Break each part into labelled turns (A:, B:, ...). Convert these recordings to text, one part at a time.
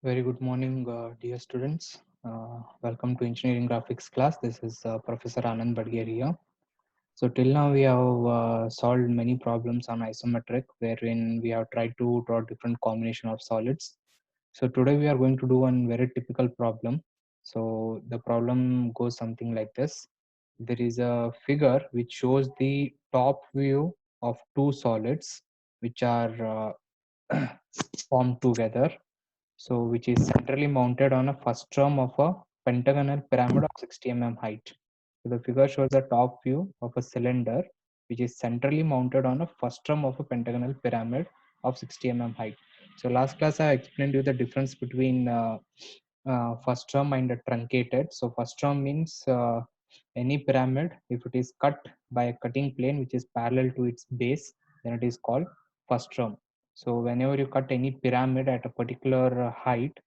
A: Very good morning, dear students. Welcome to engineering graphics class. This is Professor Anand Badger here. So till now we have solved many problems on isometric, wherein we have tried to draw different combination of solids. So today we are going to do one very typical problem. So the problem goes something like this. There is a figure which shows the top view of two solids which are formed together, so which is centrally mounted on a first term of a pentagonal pyramid of 60 height. So the figure shows the top view of a cylinder which is centrally mounted on a first term of a pentagonal pyramid of 60 height. So last class I explained you the difference between first term and a truncated. So first term means any pyramid, if it is cut by a cutting plane which is parallel to its base, then it is called first term. So whenever you cut any pyramid at a particular height,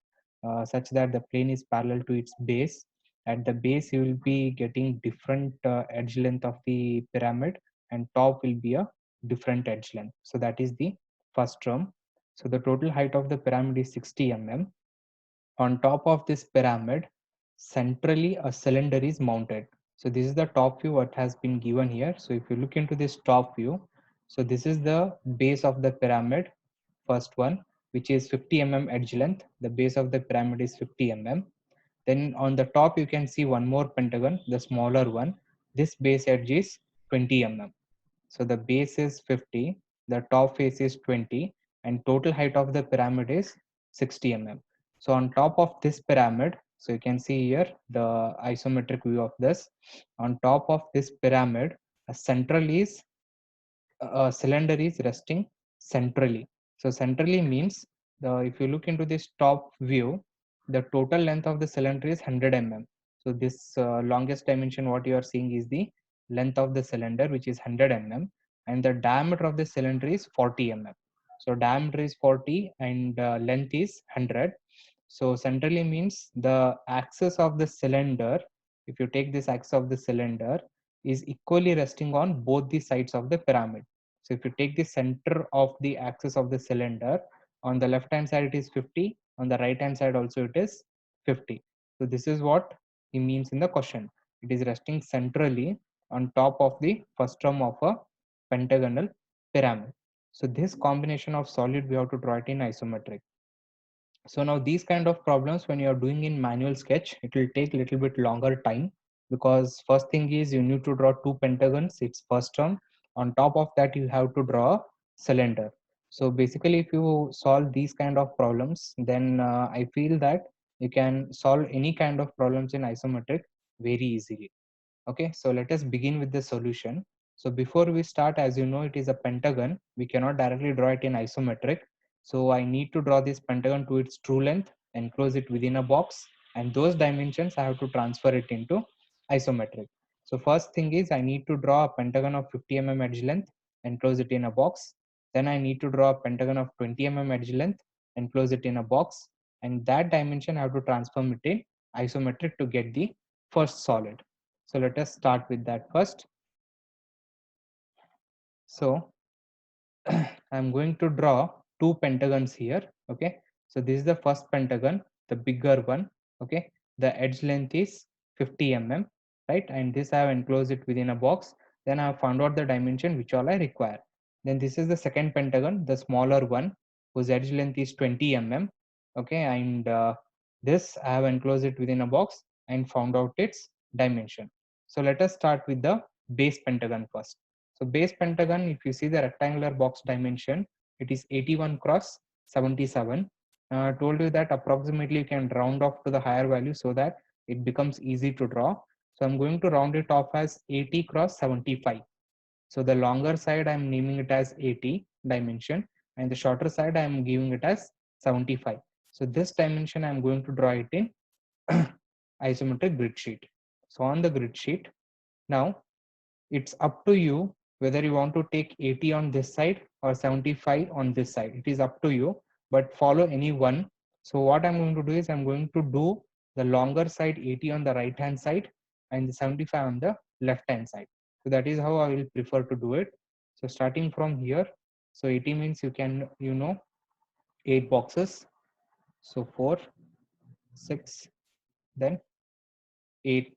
A: such that the plane is parallel to its base, at the base you will be getting different edge length of the pyramid, and top will be a different edge length. So that is the first term. So the total height of the pyramid is 60 On top of this pyramid, centrally a cylinder is mounted. So this is the top view what has been given here. So if you look into this top view, so this is the base of the pyramid, first one, which is 50 edge length. The base of the pyramid is 50 Then on the top you can see one more pentagon, the smaller one. This base edge is 20 So the base is 50, the top face is 20, and total height of the pyramid is 60 So on top of this pyramid, so you can see here the isometric view of this. On top of this pyramid, a central is a cylinder is resting centrally. So centrally means, if you look into this top view, the total length of the cylinder is 100 So this longest dimension what you are seeing is the length of the cylinder, which is 100 and the diameter of the cylinder is 40 So diameter is 40 and length is 100. So centrally means the axis of the cylinder, if you take this axis of the cylinder, is equally resting on both the sides of the pyramid. So if you take the center of the axis of the cylinder, on the left hand side it is 50, on the right hand side also it is 50. So this is what he means in the question. It is resting centrally on top of the first term of a pentagonal pyramid. So this combination of solid we have to draw it in isometric. So now these kind of problems, when you are doing in manual sketch, it will take a little bit longer time, because first thing is you need to draw two pentagons, it's first term. On top of that you have to draw a cylinder. So basically if you solve these kind of problems, then I feel that you can solve any kind of problems in isometric very easily. Okay, so let us begin with the solution. So before we start, as you know, it is a pentagon. We cannot directly draw it in isometric. So I need to draw this pentagon to its true length, enclose it within a box, and those dimensions I have to transfer it into isometric. So first thing is I need to draw a pentagon of 50 edge length, enclose it in a box. Then I need to draw a pentagon of 20 edge length, enclose it in a box, and that dimension I have to transform it in isometric to get the first solid. So let us start with that first. So I'm going to draw two pentagons here. Okay. So this is the first pentagon, the bigger one. Okay. The edge length is 50 right? And this I have enclosed it within a box. Then I have found out the dimension which all I require. Then this is the second pentagon, the smaller one, whose edge length is 20 Okay. And this I have enclosed it within a box and found out its dimension. So let us start with the base pentagon first. So base pentagon, if you see the rectangular box dimension, it is 81 cross 77. Told you that approximately you can round off to the higher value so that it becomes easy to draw. So I'm going to round it off as 80 cross 75. So the longer side I'm naming it as 80 dimension, and the shorter side I'm giving it as 75. So this dimension I'm going to draw it in isometric grid sheet. So on the grid sheet, now it's up to you whether you want to take 80 on this side or 75 on this side. It is up to you, but follow any one. So what I'm going to do is I'm going to do the longer side 80 on the right hand side and the 75 on the left hand side. So that is how I will prefer to do it. So starting from here, so 80 means you can, 8 boxes. So 4, 6, then 8,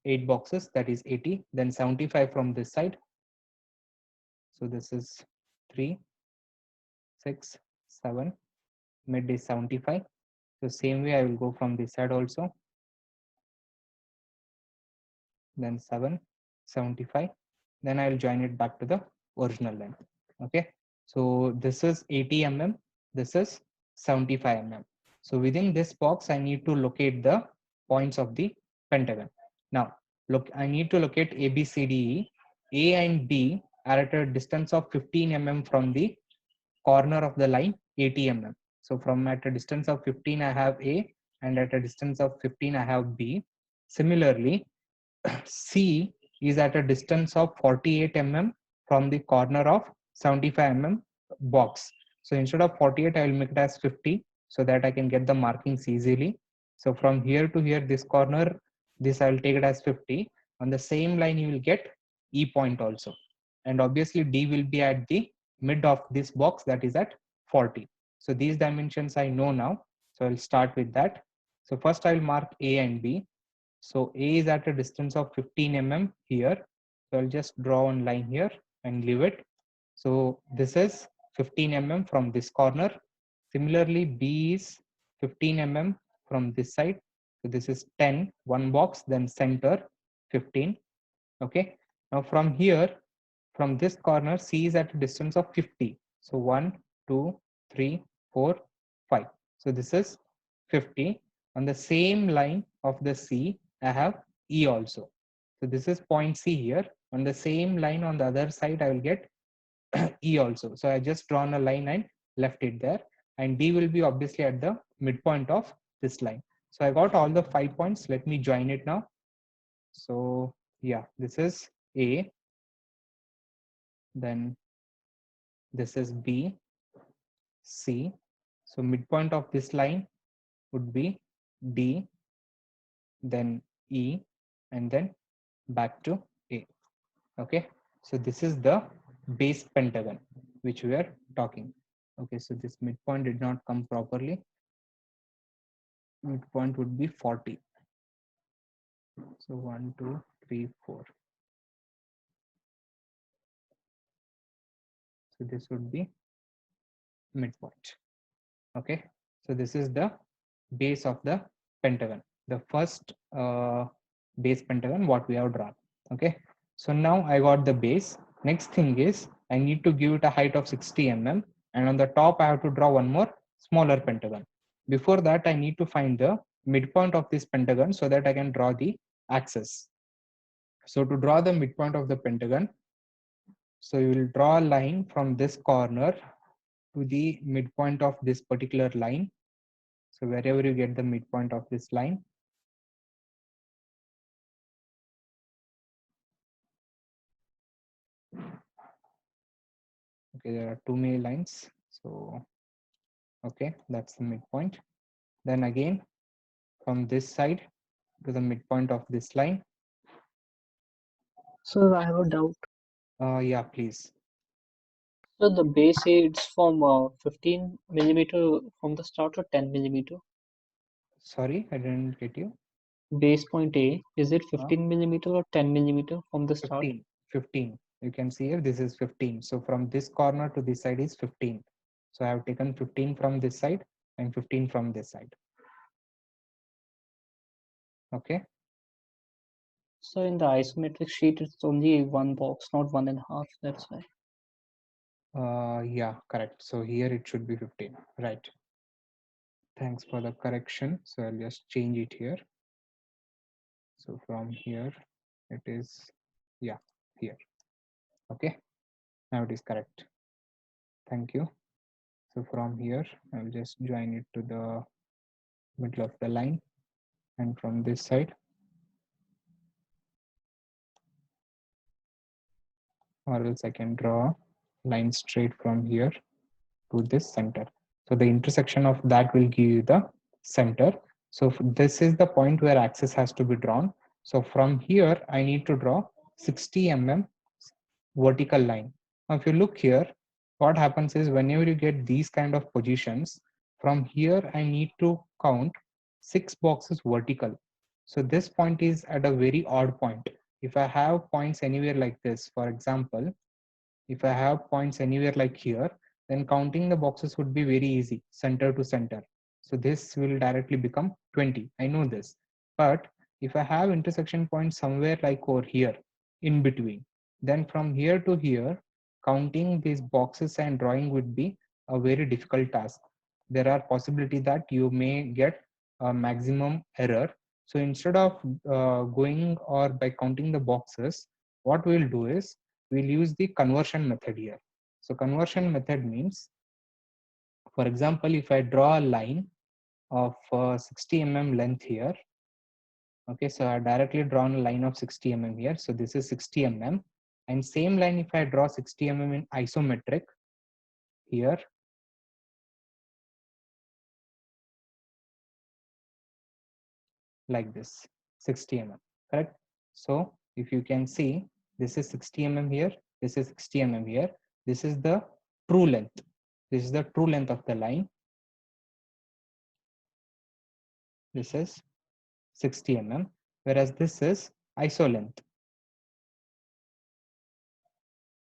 A: 8 boxes, that is 80, then 75 from this side. So this is 3, 6, 7, mid is 75. So same way I will go from this side also. Then 7, 75. Then I will join it back to the original length. Okay. So this is 80 mm. This is 75 mm. So within this box, I need to locate the points of the pentagon. Now, look, I need to locate A, B, C, D, E. A and B are at a distance of 15 mm from the corner of the line 80 mm. So from at a distance of 15, I have A, and at a distance of 15, I have B. Similarly, C is at a distance of 48 mm from the corner of 75 mm box. So instead of 48, I will make it as 50 so that I can get the markings easily. So from here to here, this corner, this I will take it as 50. On the same line, you will get E point also. And obviously D will be at the mid of this box, that is at 40. So these dimensions I know now. So I'll start with that. So first I will mark A and B. So A is at a distance of 15 mm here. So I'll just draw one line here and leave it. So this is 15 mm from this corner. Similarly, B is 15 mm from this side. So this is 10, one box, then center 15. Okay. Now from here, from this corner, C is at a distance of 50. So 1, 2, 3, 4, 5. So this is 50. On the same line of the C, I have E also. So this is point C here. On the same line on the other side, I will get E also. So I just drawn a line and left it there. And D will be obviously at the midpoint of this line. So I got all the 5 points. Let me join it now. So yeah, this is A. Then this is B, C. So midpoint of this line would be D, then E, and then back to A. Okay. So this is the base pentagon which we are talking. Okay. So this midpoint did not come properly. Midpoint would be 40. So 1, 2, 3, 4. So this would be midpoint. Okay. So this is the base of the pentagon, the first base pentagon what we have drawn. Okay. So now I got the base. Next thing is I need to give it a height of 60 mm, and on the top I have to draw one more smaller pentagon. Before that, I need to find the midpoint of this pentagon so that I can draw the axis. So to draw the midpoint of the pentagon, so you will draw a line from this corner to the midpoint of this particular line. So wherever you get the midpoint of this line, okay, there are too many lines. So, okay, that's the midpoint. Then again, from this side to the midpoint of this line.
B: Sir, I have a doubt.
A: Yeah, please.
B: So the base is from 15 millimeter from the start or 10 millimeter?
A: Sorry, I didn't get you.
B: Base point A, is it
A: Uh,
B: 15 millimeter or 10 millimeter from the start?
A: 15, 15. You can see here, this is 15. So from this corner to this side is 15. So I have taken 15 from this side and 15 from this side. Okay.
B: So in the isometric sheet, it's only one box, not 1.5. That's why.
A: Yeah, correct. So here it should be 15, right? Thanks for the correction. So I'll just change it here. So from here, it is, yeah, here. Okay, now it is correct. Thank you. So from here, I'll just join it to the middle of the line. And from this side, or else I can draw a line straight from here to this center. So the intersection of that will give you the center. So this is the point where axis has to be drawn. So from here, I need to draw 60 mm vertical line. Now, if you look here, what happens is whenever you get these kind of positions, From here, I need to count 6 boxes vertical. So this point is at a very odd point. If I have points anywhere like this, for example, if I have points anywhere like here, then counting the boxes would be very easy, center to center. So this will directly become 20. I know this. But if I have intersection points somewhere like over here, in between, then from here to here, counting these boxes and drawing would be a very difficult task. There are possibility that you may get a maximum error. So instead of going or by counting the boxes, what we'll do is we'll use the conversion method here. So conversion method means, for example, if I draw a line of 60 mm length here, okay, so I directly drawn a line of 60 mm here. So this is 60 mm, and same line if I draw 60 mm in isometric here, like this, 60 mm, correct? So if you can see, this is 60 mm here, this is 60 mm here, this is the true length. This is the true length of the line. This is 60 mm, whereas this is iso length.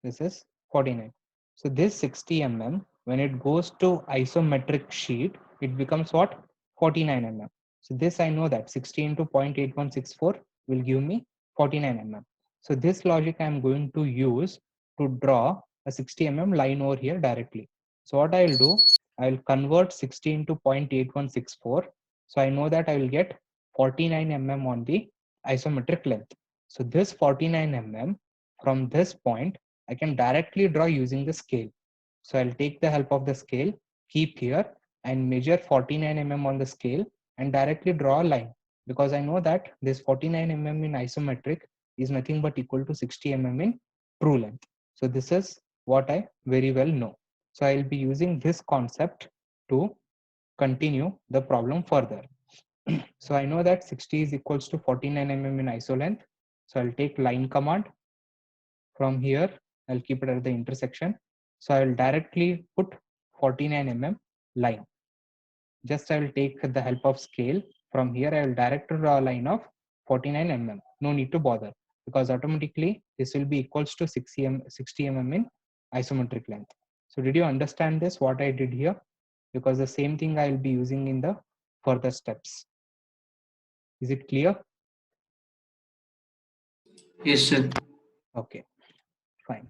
A: This is 49. So this 60 mm, when it goes to isometric sheet, it becomes what? 49 mm. So this I know that 60 into 0.8164 will give me 49 mm. So this logic I am going to use to draw a 60 mm line over here directly. So what I will do, I will convert 60 into 0.8164. So I know that I will get 49 mm on the isometric length. So this 49 mm from this point, I can directly draw using the scale. So I'll take the help of the scale, keep here and measure 49 mm on the scale and directly draw a line, because I know that this 49 mm in isometric is nothing but equal to 60 mm in true length. So this is what I very well know. So I'll be using this concept to continue the problem further. So I know that 60 is equals to 49 mm in iso length. So I'll take line command. From here, I'll keep it at the intersection. So I will directly put 49 mm line. Just I will take the help of scale. From here, I will directly draw a line of 49 mm. No need to bother, because automatically this will be equals to 60 mm in isometric length. So did you understand this, what I did here? Because the same thing I will be using in the further steps. Is it clear?
B: Yes, sir.
A: Okay, fine.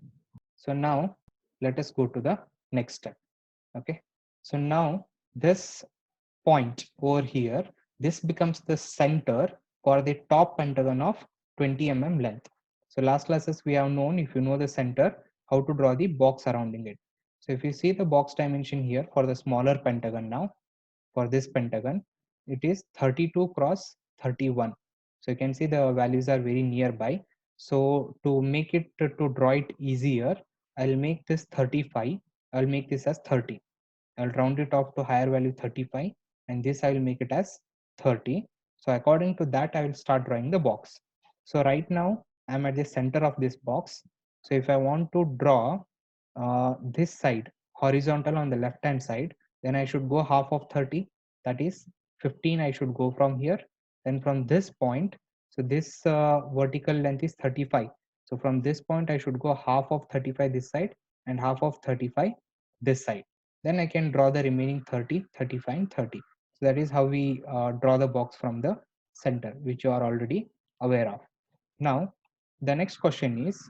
A: So now let us go to the next step. Okay, so now this point over here, this becomes the center for the top pentagon of 20 mm length. So last classes we have known, if you know the center, how to draw the box surrounding it. So if you see the box dimension here for the smaller pentagon, now for this pentagon, it is 32 cross 31. So you can see the values are very nearby. So to make it, to draw it easier, I'll make this 35. I'll make this as 30. I'll round it off to higher value 35, and this I will make it as 30. So according to that, I will start drawing the box. So right now I'm at the center of this box. So if I want to draw this side horizontal on the left hand side, then I should go half of 30, that is 15. I should go from here. Then from this point, so this vertical length is 35. So from this point, I should go half of 35 this side and half of 35 this side. Then I can draw the remaining 30, 35 and 30. So that is how we draw the box from the center, which you are already aware of. Now, the next question is,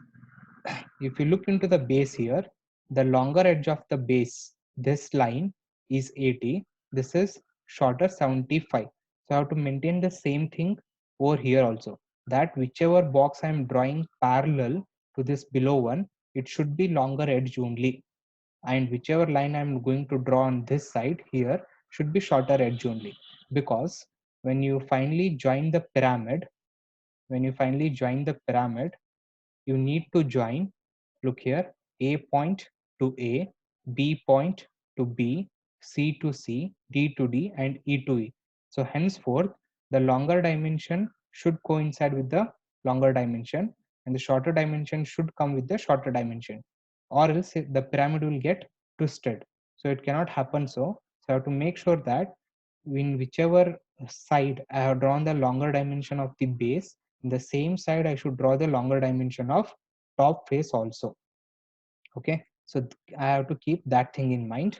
A: if you look into the base here, the longer edge of the base, this line is 80, this is shorter 75. So I have to maintain the same thing over here also, that whichever box I am drawing parallel to this below one, it should be longer edge only, and whichever line I'm going to draw on this side here should be shorter edge only, because when you finally join the pyramid, when you finally join the pyramid, you need to join, look here, A point to A, B point to B, C to C, D to D, and E to E. So henceforth, the longer dimension should coincide with the longer dimension, and the shorter dimension should come with the shorter dimension, or else the pyramid will get twisted. So it cannot happen so. So I have to make sure that in whichever side I have drawn the longer dimension of the base, in the same side I should draw the longer dimension of top face also. Okay, so I have to keep that thing in mind.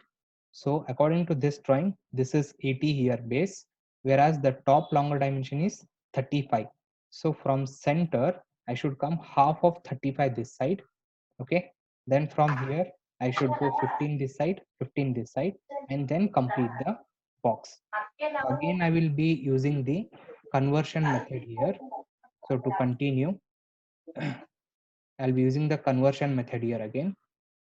A: So according to this drawing, this is 80 here base, whereas the top longer dimension is 35. So from center, I should come half of 35 this side. Okay, then from here, I should go 15 this side, 15 this side, and then complete the box. So again, I will be using the conversion method here. So to continue, I'll be using the conversion method here again.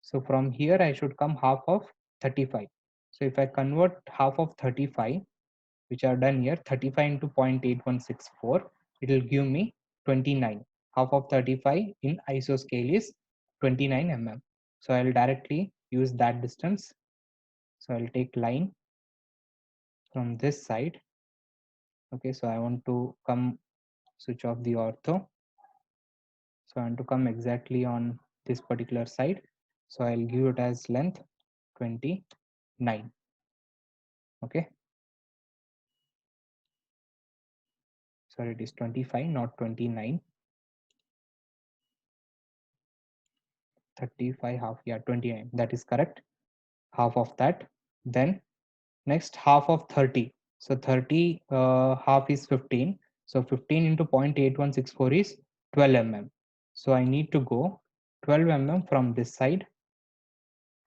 A: So from here, I should come half of 35. So if I convert half of 35, which are done here, 35 into 0.8164, it will give me 29. Half of 35 in ISO scale is 29 mm. So I'll directly use that distance. So I'll take line from this side. Okay, so I want to come switch off the ortho. So I want to come exactly on this particular side. So I'll give it as length 29. Okay. Sorry, it is 25, not 29. 35 half, yeah, 29. That is correct. Half of that. Then next half of 30. So 30 half is 15. So 15 into 0.8164 is 12 mm. So I need to go 12 mm from this side.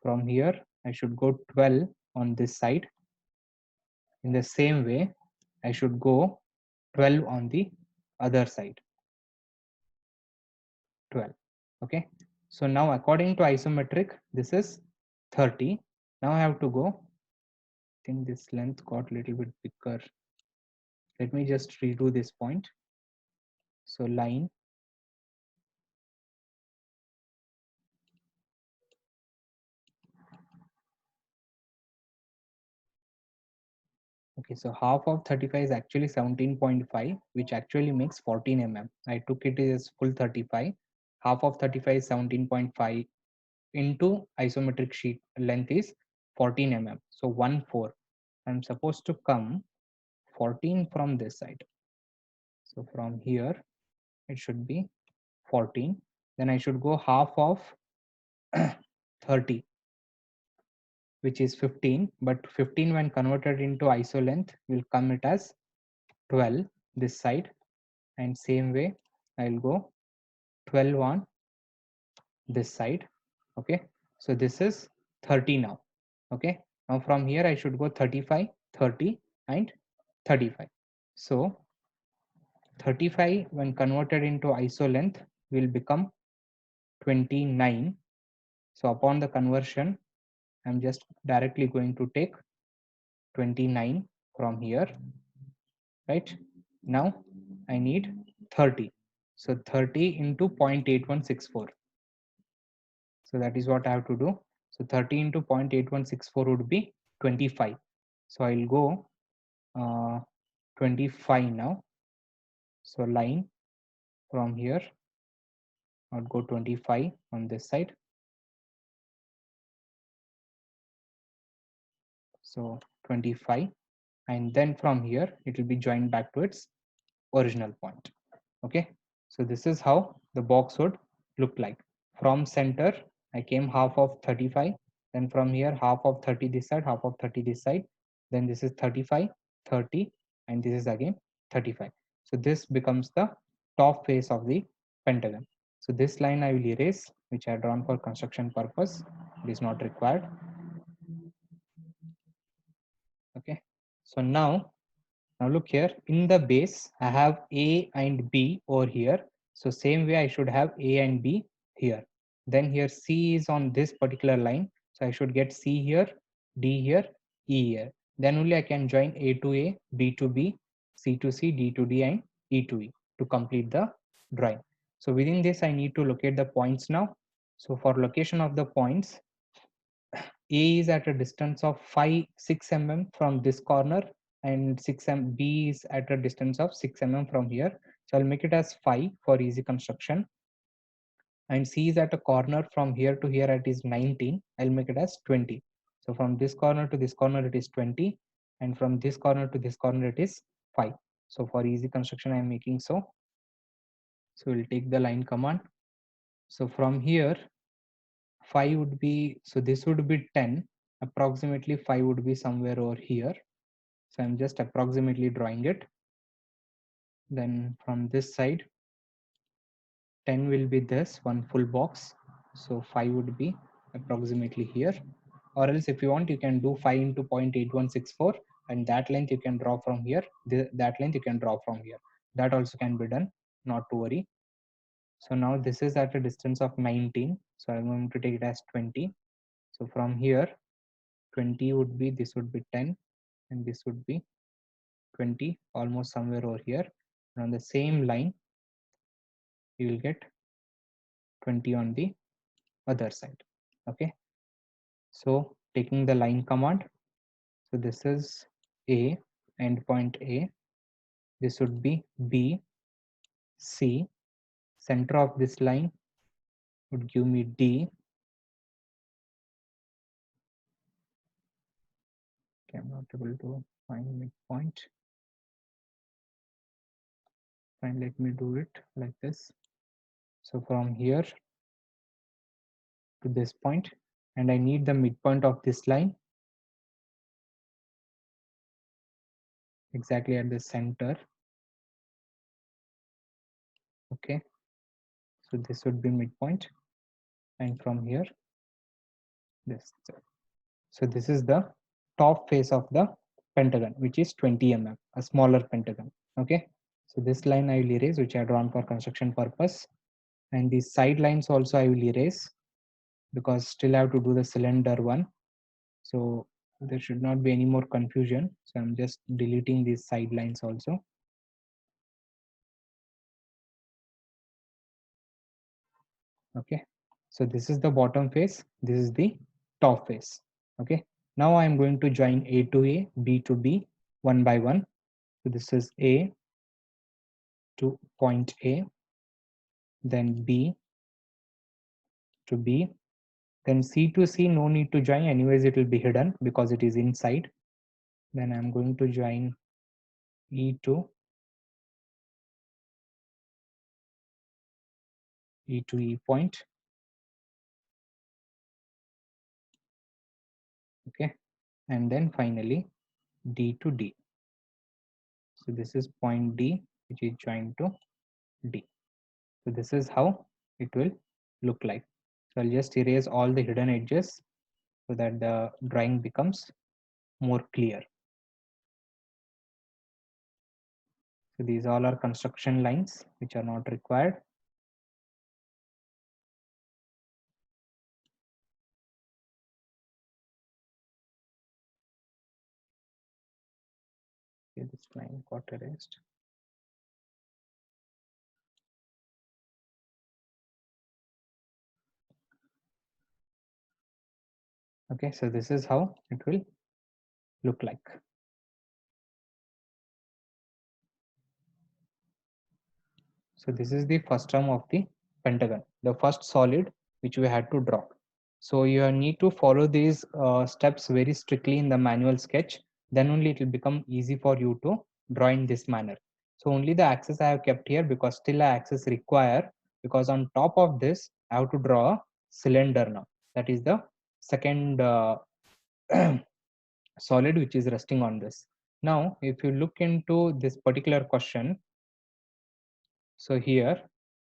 A: From here, I should go 12 on this side. In the same way, I should go 12 on the other side. 12. Okay. So now according to isometric, this is 30. Now I have to go. I think this length got a little bit bigger. Let me just redo this point. So line. Okay, so half of 35 is actually 17.5, which actually makes 14 mm. I took it as full 35. Half of 35 is 17.5 into isometric sheet length is 14 mm. So 1 4. I'm supposed to come 14 from this side. So from here, it should be 14. Then I should go half of 30, which is 15. But 15 when converted into iso length will come it as 12 this side. And same way, I'll go 12 on this side. Okay. So this is 30 now. Okay. Now from here, I should go 35, 30 and 35. So 35 when converted into iso length will become 29. So upon the conversion, I'm just directly going to take 29 from here, right? Now I need 30. So 30 into 0.8164. So that is what I have to do. So 30 into 0.8164 would be 25. So I'll go 25 now. So line from here, I'll go 25 on this side. So 25, and then from here it will be joined back to its original point. Okay, so this is how the box would look like. From center, I came half of 35, then from here half of 30 this side, half of 30 this side, then this is 35, 30, and this is again 35. So this becomes the top face of the pentagon. So this line I will erase, which I drawn for construction purpose. It is not required. Okay, so now look here, in the base, I have A and B over here. So same way I should have A and B here. Then here C is on this particular line. So I should get C here, D here, E here. Then only I can join A to A, B to B, C to C, D to D, and E to E to complete the drawing. So within this, I need to locate the points now. So for location of the points, A is at a distance of 6 mm from this corner, and B is at a distance of 6 mm from here. So I'll make it as 5 for easy construction. And C is at a corner from here to here, it is 19. I'll make it as 20. So from this corner to this corner, it is 20. And from this corner to this corner, it is 5. So for easy construction, I am making so. So we'll take the line command. So from here, 5 would be, so this would be 10. Approximately 5 would be somewhere over here. So I'm just approximately drawing it. Then from this side, 10 will be this one full box. So 5 would be approximately here. Or else if you want, you can do 5 into 0.8164, and that length you can draw from here. That length you can draw from here. That also can be done, not to worry. So now this is at a distance of 19. So I'm going to take it as 20. So from here, 20 would be, this would be 10, and this would be 20, almost somewhere over here. And on the same line, you will get 20 on the other side. Okay. So taking the line command, so this is A, endpoint A. This would be B, C. Center of this line would give me D. Okay, I'm not able to find midpoint. Fine, let me do it like this. So from here to this point, and I need the midpoint of this line exactly at the center. Okay, so this would be midpoint, and from here, this. So this is the top face of the pentagon, which is 20 mm, a smaller pentagon. Okay, so this line I will erase, which I drawn for construction purpose, and these side lines also I will erase because still I have to do the cylinder one. So there should not be any more confusion. So I'm just deleting these side lines also. Okay, so this is the bottom face, this is the top face. Okay, now I'm going to join A to A, B to B, one by one. So this is A to point A, then B to B, then C to C, no need to join, anyways it will be hidden because it is inside. Then I'm going to join E to E point. Okay, and then finally D to D. So this is point D, which is joined to D. So this is how it will look like. So I'll just erase all the hidden edges so that the drawing becomes more clear. So these all are construction lines which are not required. Okay, this line got erased. Okay, so this is how it will look like. So this is the first term of the pentagon, the first solid which we had to draw. So you need to follow these steps very strictly in the manual sketch. Then only it will become easy for you to draw in this manner. So only the axis I have kept here because still a axis require, because on top of this I have to draw a cylinder now. That is the second solid which is resting on this. Now, if you look into this particular question, so here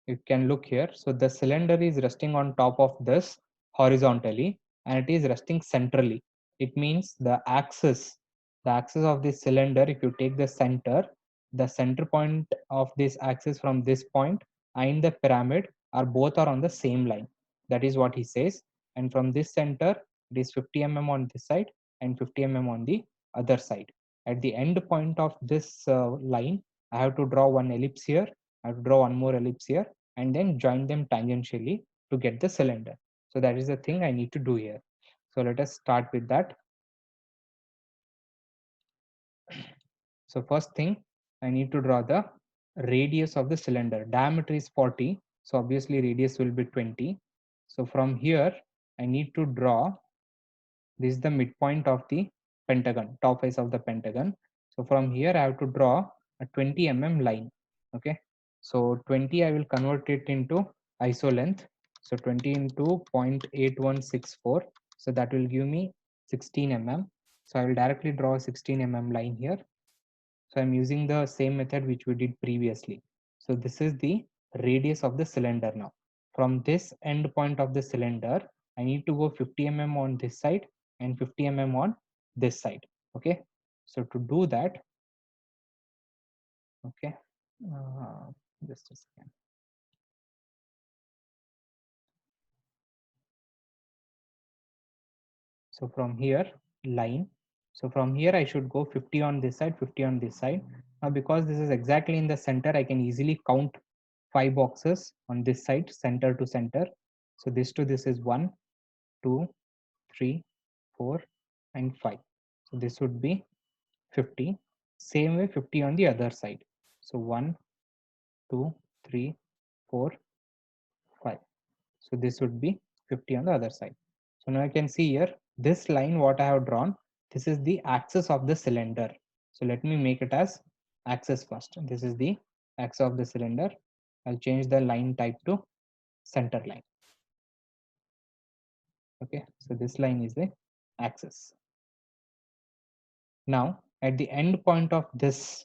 A: you can look here. So the cylinder is resting on top of this horizontally and it is resting centrally. It means the axis of this cylinder, if you take the center point of this axis from this point and the pyramid are both are on the same line. That is what he says. And from this center, it is 50 mm on this side and 50 mm on the other side. At the end point of this line, I have to draw one ellipse here. I have to draw one more ellipse here and then join them tangentially to get the cylinder. So that is the thing I need to do here. So let us start with that. So first thing, I need to draw the radius of the cylinder. Diameter is 40. So obviously radius will be 20. So from here, I need to draw This is the midpoint of the pentagon, top face of the pentagon. So from here I have to draw a 20 line. Okay, so 20 I will convert it into iso length. So 20 into 0.8164, so that will give me 16 So I will directly draw a 16 line here. So I'm using the same method which we did previously. So this is the radius of the cylinder now. From this end point of the cylinder, I need to go 50 on this side and 50 on this side. Okay. So to do that, okay, just a second. So from here, line. So from here, I should go 50 on this side, 50 on this side. Now, because this is exactly in the center, I can easily count 5 boxes on this side, center to center. So this to this is 1, 2, 3, 4, and 5. So this would be 50. Same way 50 on the other side. So 1, 2, 3, 4, 5. So this would be 50 on the other side. So now I can see here, this line what I have drawn, this is the axis of the cylinder. So let me make it as axis first. This is the axis of the cylinder. I'll change the line type to center line. Okay, so this line is the axis. Now at the end point of this,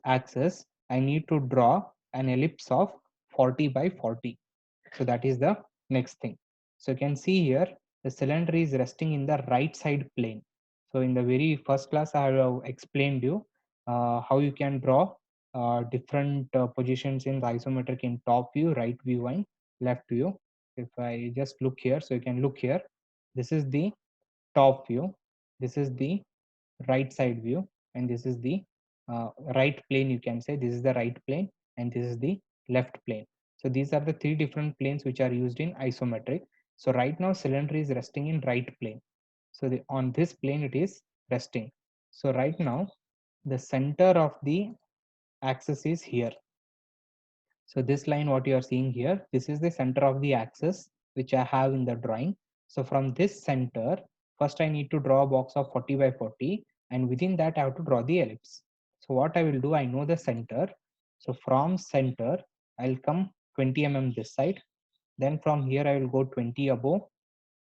A: axis, I need to draw an ellipse of 40 by 40. So that is the next thing. So you can see here, the cylinder is resting in the right side plane. So in the very first class, I have explained you how you can draw different positions in the isometric in top view, right view, and left view. If I just look here, so you can look here. This is the top view. This is the right side view, and this is the right plane. You can say this is the right plane, and this is the left plane. So these are the 3 different planes which are used in isometric. So right now cylinder is resting in right plane. So on this plane it is resting. So right now the center of the axis is here. So this line what you are seeing here, this is the center of the axis which I have in the drawing. So from this center, first I need to draw a box of 40 by 40, and within that I have to draw the ellipse. So what I will do, I know the center. So from center, I'll come 20 this side. Then from here I will go 20 above,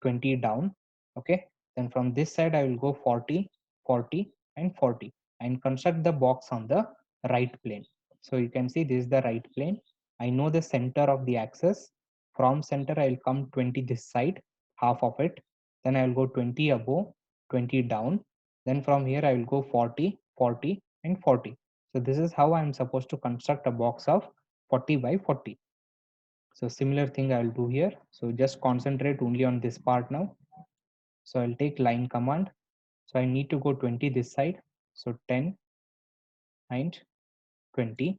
A: 20 down. Okay. Then from this side I will go 40, 40, and 40, and construct the box on the right plane. So you can see this is the right plane. I know the center of the axis. From center I will come 20 this side, half of it. Then I will go 20 above, 20 down. Then from here I will go 40, 40, and 40. So this is how I am supposed to construct a box of 40 by 40. So similar thing I will do here. So just concentrate only on this part now. So I'll take line command. So I need to go 20 this side. So 10 and 20.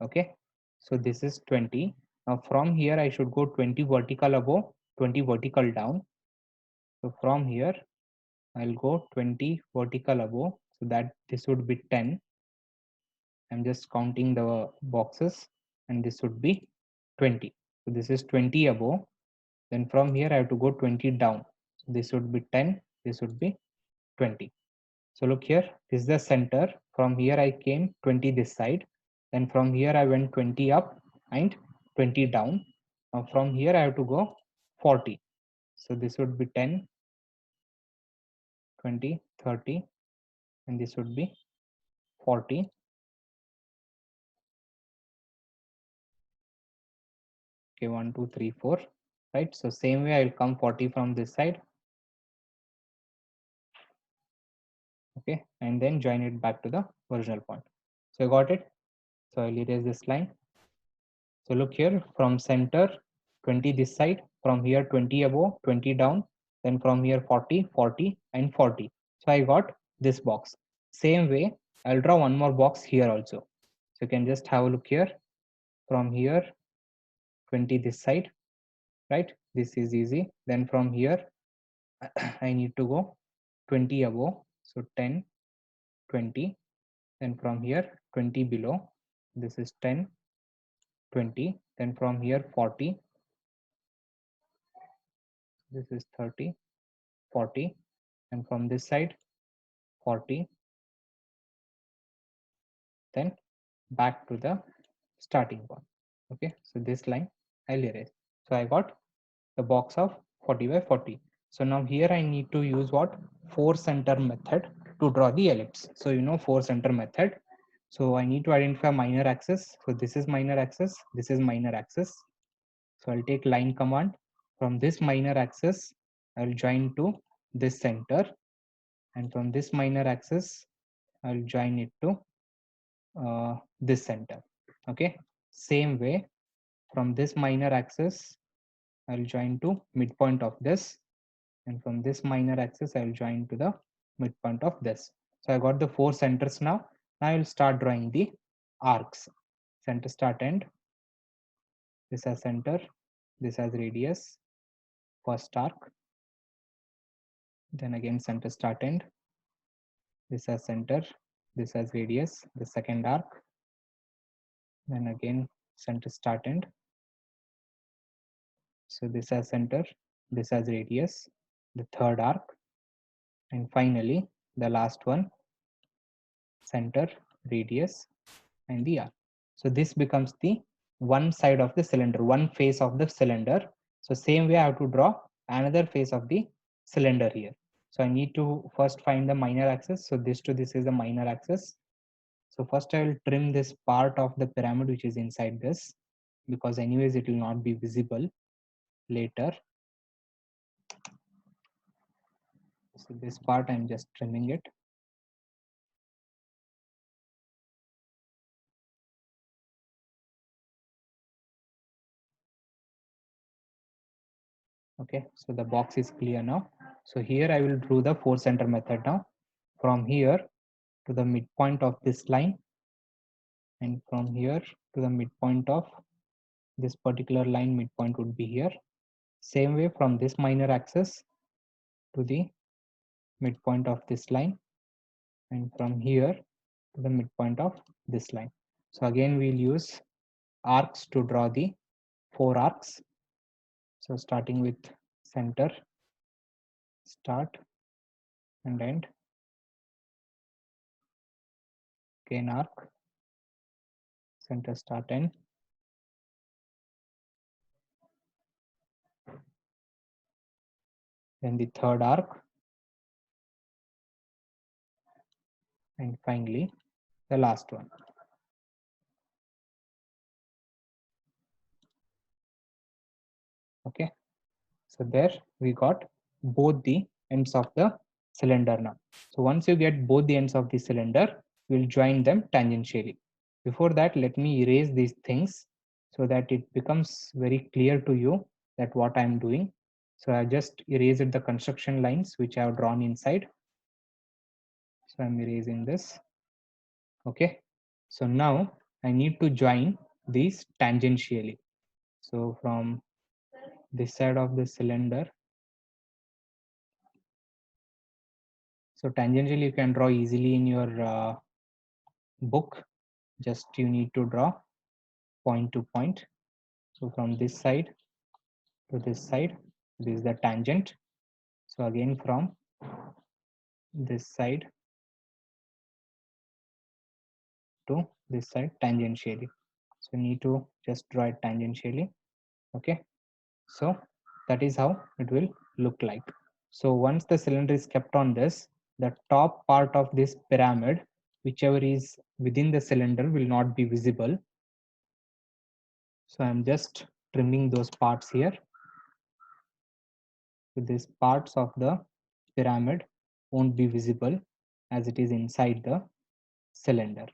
A: Okay. So this is 20. Now from here I should go 20 vertical above, 20 vertical down. So from here I'll go 20 vertical above. So that this would be 10. I'm just counting the boxes, and this would be 20. So this is 20 above. Then from here I have to go 20 down. So this would be 10. This would be 20. So look here, this is the center. From here I came 20 this side. Then from here I went 20 up and 20 down. Now from here I have to go 40. So this would be 10, 20, 30, and this would be 40. Okay, 1, 2, 3, 4. Right. So same way I'll come 40 from this side. Okay, and then join it back to the original point. So I got it. So I'll erase this line. So look here, from center 20 this side, from here 20 above, 20 down, then from here 40, 40, and 40. So I got this box. Same way, I'll draw one more box here also. So you can just have a look here. From here 20 this side, right? This is easy. Then from here I need to go 20 above. So 10, 20. Then from here 20 below. This is 10, 20. Then from here 40. This is 30. 40, and from this side 40, then back to the starting point. Okay, so this line I'll erase. So I got the box of 40 by 40. So now here I need to use what? 4 center method to draw the ellipse. So you know 4 center method. So I need to identify minor axis. So this is minor axis, this is minor axis. So I'll take line command. From this minor axis, I'll join to this center, and from this minor axis, I'll join it to this center. Okay, same way from this minor axis, I'll join to midpoint of this, and from this minor axis I'll join to the midpoint of this. So I got the 4 centers now. Now I will start drawing the arcs. Center, start, end. This has center, this has radius, first arc. Then again center, start, end. This has center, this has radius, the second arc. Then again center, start, end. So this has center, this has radius, the third arc, and finally the last one, center, radius, and the arc. So this becomes the one side of the cylinder, one face of the cylinder. So same way I have to draw another face of the cylinder here. So I need to first find the minor axis. So this to this is the minor axis. So first I will trim this part of the pyramid which is inside this, because anyways it will not be visible later. So this part I'm just trimming it. Okay, so the box is clear now. So here I will do the 4 center method now. From here to the midpoint of this line, and from here to the midpoint of this particular line, midpoint would be here. Same way from this minor axis to the midpoint of this line, and from here to the midpoint of this line. So again we'll use arcs to draw the 4 arcs. So starting with center, start, and end. Again arc, center, start, end. Then the third arc, and finally the last one. Okay, so there we got both the ends of the cylinder now. So once you get both the ends of the cylinder, we'll join them tangentially. Before that, let me erase these things so that it becomes very clear to you that what I'm doing. So I just erased the construction lines which I have drawn inside. So I'm erasing this. Okay, so now I need to join these tangentially. So from this side of the cylinder, so tangentially you can draw easily in your book. Just you need to draw point to point. So from this side to this side, this is the tangent. So again from this side to this side tangentially. So need to just draw it tangentially. Okay, so that is how it will look like. So once the cylinder is kept on this, the top part of this pyramid, whichever is within the cylinder, will not be visible. So I'm just trimming those parts here. So these parts of the pyramid won't be visible as it is inside the cylinder.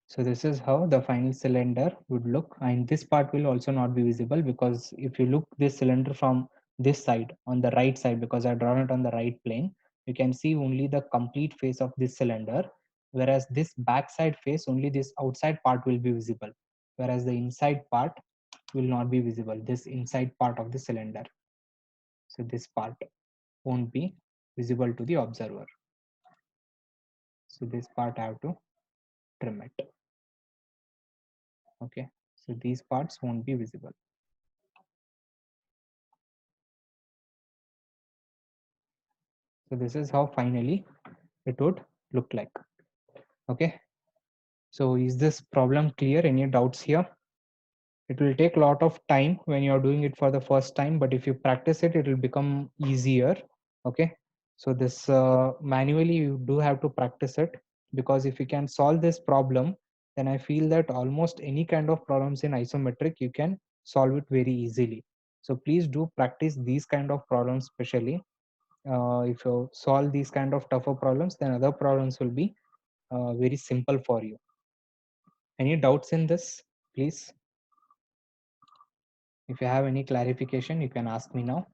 A: So this is how the final cylinder would look, and this part will also not be visible, because if you look this cylinder from this side, on the right side, because I've drawn it on the right plane, you can see only the complete face of this cylinder, whereas this backside face, only this outside part will be visible, whereas the inside part will not be visible, this inside part of the cylinder. So this part won't be visible to the observer. So this part I have to trim it. Okay, so these parts won't be visible. So this is how finally it would look like. Okay. So is this problem clear? Any doubts here? It will take a lot of time when you're doing it for the first time, but if you practice it, it will become easier. Okay. So this manually you do have to practice it, because if you can solve this problem, then I feel that almost any kind of problems in isometric, you can solve it very easily. So please do practice these kind of problems, especially if you solve these kind of tougher problems, then other problems will be very simple for you. Any doubts in this, please? If you have any clarification, you can ask me now.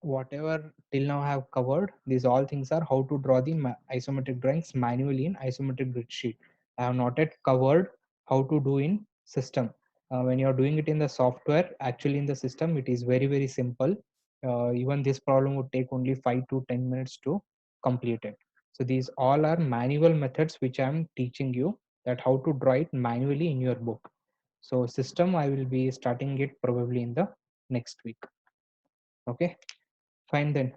A: Whatever till now I have covered, these all things are how to draw the isometric drawings manually in isometric grid sheet. I have not yet covered how to do in system. When you are doing it in the software, actually in the system, it is very, very simple. Even this problem would take only 5 to 10 minutes to complete it. So these all are manual methods which I am teaching you, that how to draw it manually in your book. So system, I will be starting it probably in the next week. Okay. Fine then.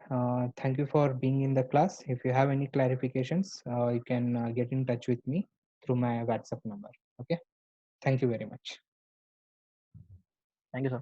A: Thank you for being in the class. If you have any clarifications, you can get in touch with me through my WhatsApp number. Okay. Thank you very much.
B: Thank you, sir.